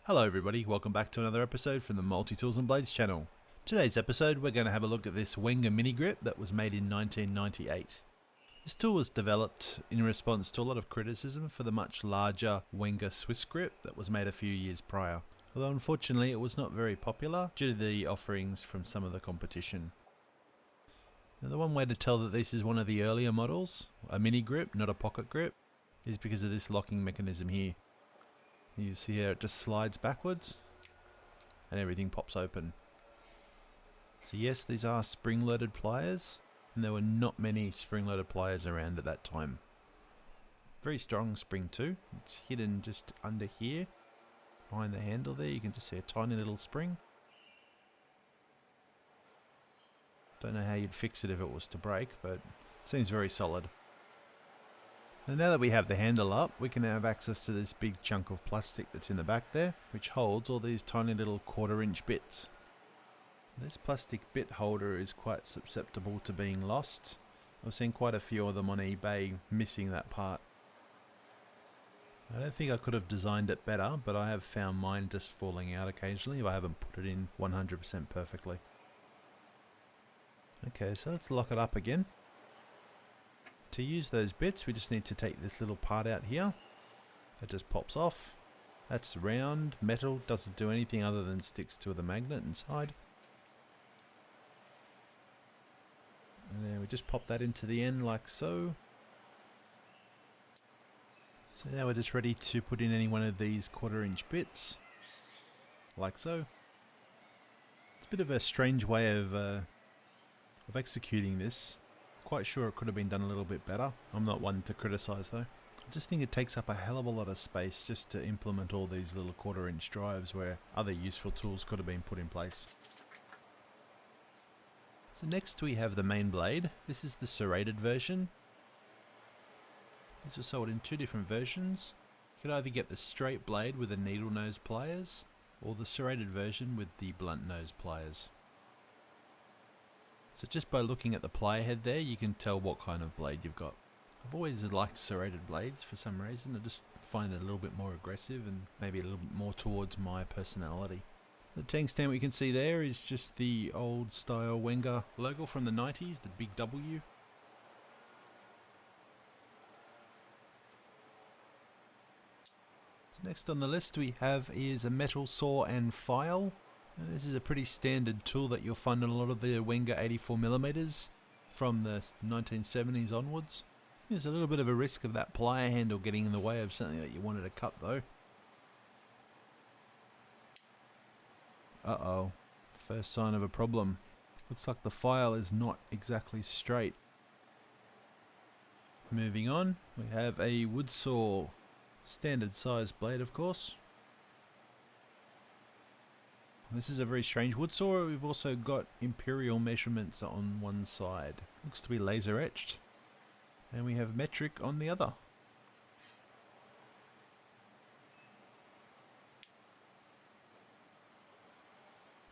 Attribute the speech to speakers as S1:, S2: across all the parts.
S1: Hello everybody, welcome back to another episode from the Multi-Tools and Blades channel. Today's episode we're going to have a look at this Wenger MiniGrip that was made in 1998. This tool was developed in response to a lot of criticism for the much larger Wenger SwissGrip that was made a few years prior, although unfortunately it was not very popular due to the offerings from some of the competition. Now the one way to tell that this is one of the earlier models, a MiniGrip, not a PocketGrip, is because of this locking mechanism here. You see here it just slides backwards and everything pops open. So yes, these are spring-loaded pliers, and there were not many spring-loaded pliers around at that time. Very strong spring too. It's hidden just under here, behind the handle there. You can just see a tiny little spring. Don't know how you'd fix it if it was to break, but it seems very solid. And now that we have the handle up, we can have access to this big chunk of plastic that's in the back there, which holds all these tiny little 1/4-inch bits. This plastic bit holder is quite susceptible to being lost. I've seen quite a few of them on eBay missing that part. I don't think I could have designed it better, but I have found mine just falling out occasionally if I haven't put it in 100% perfectly. Okay, so let's lock it up again. To use those bits, we just need to take this little part out here. It just pops off. That's round metal, doesn't do anything other than sticks to the magnet inside. And then we just pop that into the end like so. So now we're just ready to put in any one of these 1/4-inch bits, like so. It's a bit of a strange way of executing this. Quite sure it could have been done a little bit better. I'm not one to criticize though. I just think it takes up a hell of a lot of space just to implement all these little 1/4-inch drives where other useful tools could have been put in place. So next we have the main blade. This is the serrated version. These are sold in two different versions. You could either get the straight blade with the needle nose pliers, or the serrated version with the blunt nose pliers. So just by looking at the plier head there, you can tell what kind of blade you've got. I've always liked serrated blades for some reason. I just find it a little bit more aggressive and maybe a little bit more towards my personality. The tank stamp we can see there is just the old style Wenger logo from the 90s, the big W. So next on the list we have is a metal saw and file. Now this is a pretty standard tool that you'll find on a lot of the Wenger 84mm from the 1970s onwards. There's a little bit of a risk of that plier handle getting in the way of something that you wanted to cut though. Uh-oh, first sign of a problem. Looks like the file is not exactly straight. Moving on, we have a wood saw, standard size blade of course. This is a very strange wood saw. We've also got imperial measurements on one side. Looks to be laser etched. And we have metric on the other.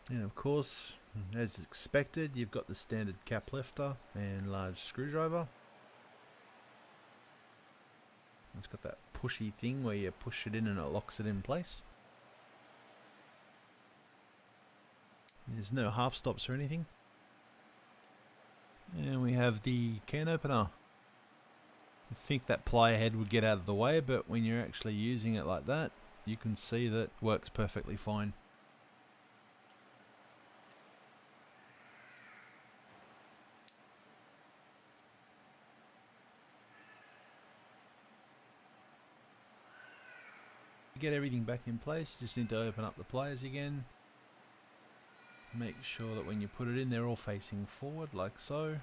S1: And of course, as expected, you've got the standard cap lifter and large screwdriver. It's got that pushy thing where you push it in and it locks it in place. There's no half stops or anything. And we have the can opener. I think that plier head would get out of the way, but when you're actually using it like that, you can see that it works perfectly fine. To get everything back in place, you just need to open up the pliers again. Make sure that when you put it in, they're all facing forward like so.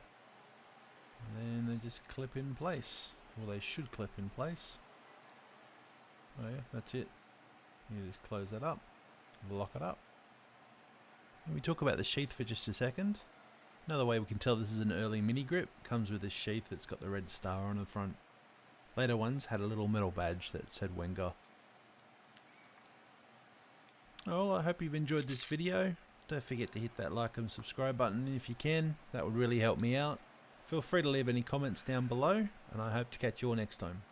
S1: And then they just clip in place. Well, they should clip in place. Oh yeah, that's it. You just close that up, lock it up. And we talk about the sheath for just a second. Another way we can tell this is an early MiniGrip comes with this sheath that's got the red star on the front. Later ones had a little metal badge that said Wenger. Well, I hope you've enjoyed this video. Don't forget to hit that like and subscribe button if you can. That would really help me out. Feel free to leave any comments down below, and I hope to catch you all next time.